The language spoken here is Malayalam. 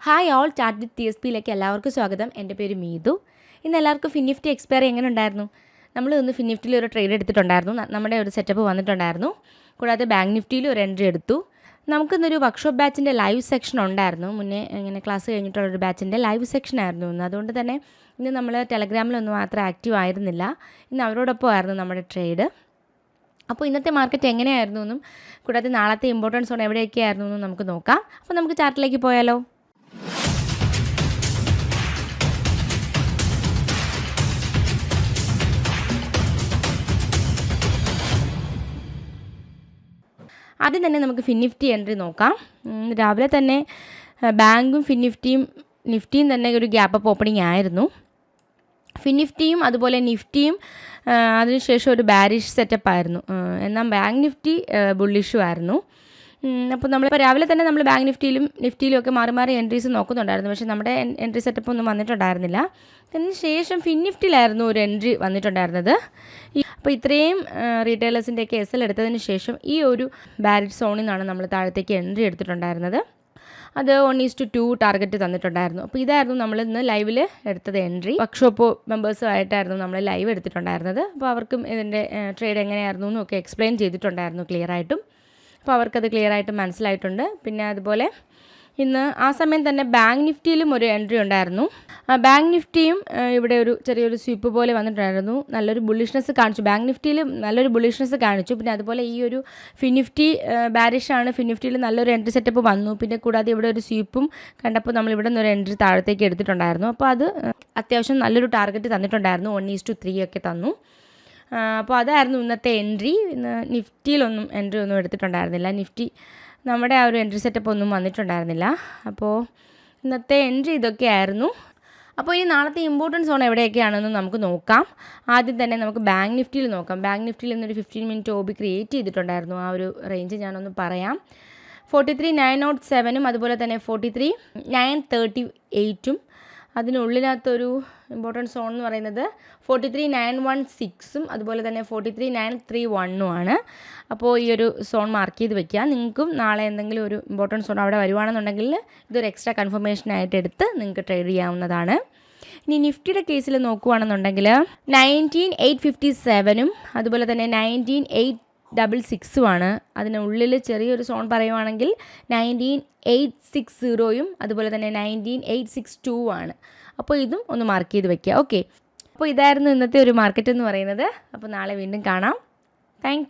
ഹായ് ഓൾ ചാറ്റ് വിത്ത് TSPയിലേക്ക് എല്ലാവർക്കും സ്വാഗതം. എൻ്റെ പേര് മീതു. ഇന്ന് എല്ലാവർക്കും ഫിനിഫ്റ്റി എക്സ്പയറി എങ്ങനെ ഉണ്ടായിരുന്നു? നമ്മൾ ഇന്ന് ഫിനിഫ്റ്റിയിൽ ഒരു ട്രേഡ് എടുത്തിട്ടുണ്ടായിരുന്നു. നമ്മുടെ ഒരു സെറ്റപ്പ് വന്നിട്ടുണ്ടായിരുന്നു. കൂടാതെ ബാങ്ക് നിഫ്റ്റിയിൽ ഒരു എൻട്രി എടുത്തു. നമുക്കിന്നൊരു വർക്ക്ഷോപ്പ് ബാച്ചിൻ്റെ ലൈവ് സെക്ഷൻ ഉണ്ടായിരുന്നു. മുന്നേ ഇങ്ങനെ ക്ലാസ് കഴിഞ്ഞിട്ടുള്ളൊരു ബാച്ചിൻ്റെ ലൈവ് സെക്ഷൻ ആയിരുന്നു ഇന്ന്. അതുകൊണ്ട് തന്നെ ഇന്ന് നമ്മൾ ടെലഗ്രാമിലൊന്നും മാത്രം ആക്റ്റീവ് ആയിരുന്നില്ല. ഇന്ന് അവരോടൊപ്പം ആയിരുന്നു നമ്മുടെ ട്രേഡ്. അപ്പോൾ ഇന്നത്തെ മാർക്കറ്റ് എങ്ങനെയായിരുന്നു എന്നും കൂടാതെ നാളത്തെ ഇമ്പോർട്ടൻസ് സോൺ എവിടെയൊക്കെ ആയിരുന്നു എന്നും നമുക്ക് നോക്കാം. അപ്പോൾ നമുക്ക് ചാർട്ടിലേക്ക് പോയാലോ? ആദ്യം തന്നെ നമുക്ക് ഫിനിഫ്റ്റി എൻട്രി നോക്കാം. രാവിലെ തന്നെ ബാങ്കും നിഫ്റ്റിയും തന്നെ ഒരു ഗ്യാപ്പ് അപ്പ് ഓപ്പണിംഗ് ആയിരുന്നു. ഫിനിഫ്റ്റിയും അതുപോലെ നിഫ്റ്റിയും അതിനുശേഷം ഒരു ബാരിഷ് സെറ്റപ്പ് ആയിരുന്നു. എന്നാൽ ബാങ്ക് നിഫ്റ്റി ബുള്ളിഷും ആയിരുന്നു. അപ്പോൾ നമ്മളിപ്പോൾ രാവിലെ തന്നെ നമ്മൾ ബാങ്ക് നിഫ്റ്റിയിലും ഒക്കെ മാറി മാറി എൻട്രീസ് നോക്കുന്നുണ്ടായിരുന്നു. പക്ഷേ നമ്മുടെ എൻട്രി സെറ്റപ്പ് ഒന്നും വന്നിട്ടുണ്ടായിരുന്നില്ല. അതിന് ശേഷം ഫിനിഫ്റ്റിയിലായിരുന്നു ഒരു എൻട്രി വന്നിട്ടുണ്ടായിരുന്നത്. അപ്പോൾ ഇത്രയും റീറ്റെയിലേഴ്സിൻ്റെയൊക്കെ SL എടുത്തതിന് ശേഷം ഈ ഒരു ബാരിഷ് സോണിൽ നിന്നാണ് നമ്മൾ താഴത്തേക്ക് എൻട്രി എടുത്തിട്ടുണ്ടായിരുന്നത്. അത് 1:2 ടാർഗറ്റ് തന്നിട്ടുണ്ടായിരുന്നു. അപ്പോൾ ഇതായിരുന്നു നമ്മൾ ഇന്ന് ലൈവിൽ എടുത്തത് എൻട്രി. വർക്ക്ഷോപ്പ് മെമ്പേഴ്സുമായിട്ടായിരുന്നു നമ്മൾ ലൈവ് എടുത്തിട്ടുണ്ടായിരുന്നത്. അപ്പോൾ അവർക്കും ഇതിൻ്റെ ട്രേഡ് എങ്ങനെയായിരുന്നു എന്നൊക്കെ എക്സ്പ്ലെയിൻ ചെയ്തിട്ടുണ്ടായിരുന്നു ക്ലിയറായിട്ടും. അപ്പോൾ അവർക്കത് ക്ലിയറായിട്ട് മനസ്സിലായിട്ടുണ്ട്. പിന്നെ അതുപോലെ ഇന്ന് ആ സമയം തന്നെ ബാങ്ക് നിഫ്റ്റിയിലും ഒരു എൻട്രി ഉണ്ടായിരുന്നു. ബാങ്ക് നിഫ്റ്റിയും ഇവിടെ ഒരു ചെറിയൊരു സ്വീപ്പ് പോലെ വന്നിട്ടുണ്ടായിരുന്നു. നല്ലൊരു ബുള്ളിഷ്നെസ് കാണിച്ചു. ബാങ്ക് നിഫ്റ്റിയിലും നല്ലൊരു ബുള്ളിഷ്നെസ് കാണിച്ചു. പിന്നെ അതുപോലെ ഈ ഒരു ഫിനിഫ്റ്റി ബാരിഷാണ്. ഫിനിഫ്റ്റിയിൽ നല്ലൊരു എൻട്രി സെറ്റപ്പ് വന്നു. പിന്നെ കൂടാതെ ഇവിടെ ഒരു സ്വീപ്പും കണ്ടപ്പോൾ നമ്മൾ ഇവിടെ നിന്നൊരു എൻട്രി താഴത്തേക്ക് എടുത്തിട്ടുണ്ടായിരുന്നു. അപ്പോൾ അത് അത്യാവശ്യം നല്ലൊരു ടാർഗറ്റ് തന്നിട്ടുണ്ടായിരുന്നു. 1:3 ഒക്കെ തന്നു. അപ്പോൾ അതായിരുന്നു ഇന്നത്തെ എൻട്രി. ഇന്ന് നിഫ്റ്റിയിലൊന്നും എൻട്രി ഒന്നും എടുത്തിട്ടുണ്ടായിരുന്നില്ല. നിഫ്റ്റി നമ്മുടെ ആ ഒരു എൻട്രി സെറ്റപ്പ് ഒന്നും വന്നിട്ടുണ്ടായിരുന്നില്ല. അപ്പോൾ ഇന്നത്തെ എൻട്രി ഇതൊക്കെയായിരുന്നു. അപ്പോൾ ഈ നാളത്തെ ഇമ്പോർട്ടൻസ് സോൺ എവിടെയൊക്കെയാണെന്ന് നമുക്ക് നോക്കാം. ആദ്യം തന്നെ നമുക്ക് ബാങ്ക് നിഫ്റ്റിയിൽ നോക്കാം. ബാങ്ക് നിഫ്റ്റിയിൽ ഇന്നൊരു 15 മിനിറ്റ് OB ക്രിയേറ്റ് ചെയ്തിട്ടുണ്ടായിരുന്നു. ആ ഒരു റേഞ്ച് ഞാനൊന്ന് പറയാം. 43,907 അതുപോലെ തന്നെ 43,938 അതിനുള്ളിനകത്തൊരു ഇമ്പോർട്ടൻറ്റ് സോൺ എന്ന് പറയുന്നത് 43,916 അതുപോലെ തന്നെ 43,931 ആണ്. അപ്പോൾ ഈ ഒരു സോൺ മാർക്ക് ചെയ്ത് വെക്കുക. നിങ്ങൾക്കും നാളെ എന്തെങ്കിലും ഒരു ഇമ്പോർട്ടൻറ്റ് സോൺ അവിടെ വരുവാണെന്നുണ്ടെങ്കിൽ ഇതൊരു എക്സ്ട്രാ കൺഫർമേഷനായിട്ട് എടുത്ത് നിങ്ങൾക്ക് ട്രേഡ് ചെയ്യാവുന്നതാണ്. ഇനി നിഫ്റ്റിയുടെ കേസിൽ നോക്കുകയാണെന്നുണ്ടെങ്കിൽ 19,857 അതുപോലെ തന്നെ 19,866 അതിനുള്ളിൽ ചെറിയൊരു സോൺ പറയുവാണെങ്കിൽ 19,860 അതുപോലെ തന്നെ 19,862 ആണ്. അപ്പോൾ ഇതും ഒന്ന് മാർക്ക് ചെയ്ത് വെക്കുക. ഓക്കെ, അപ്പോൾ ഇതായിരുന്നു ഇന്നത്തെ ഒരു മാർക്കറ്റ് എന്ന് പറയുന്നത്. അപ്പോൾ നാളെ വീണ്ടും കാണാം. താങ്ക്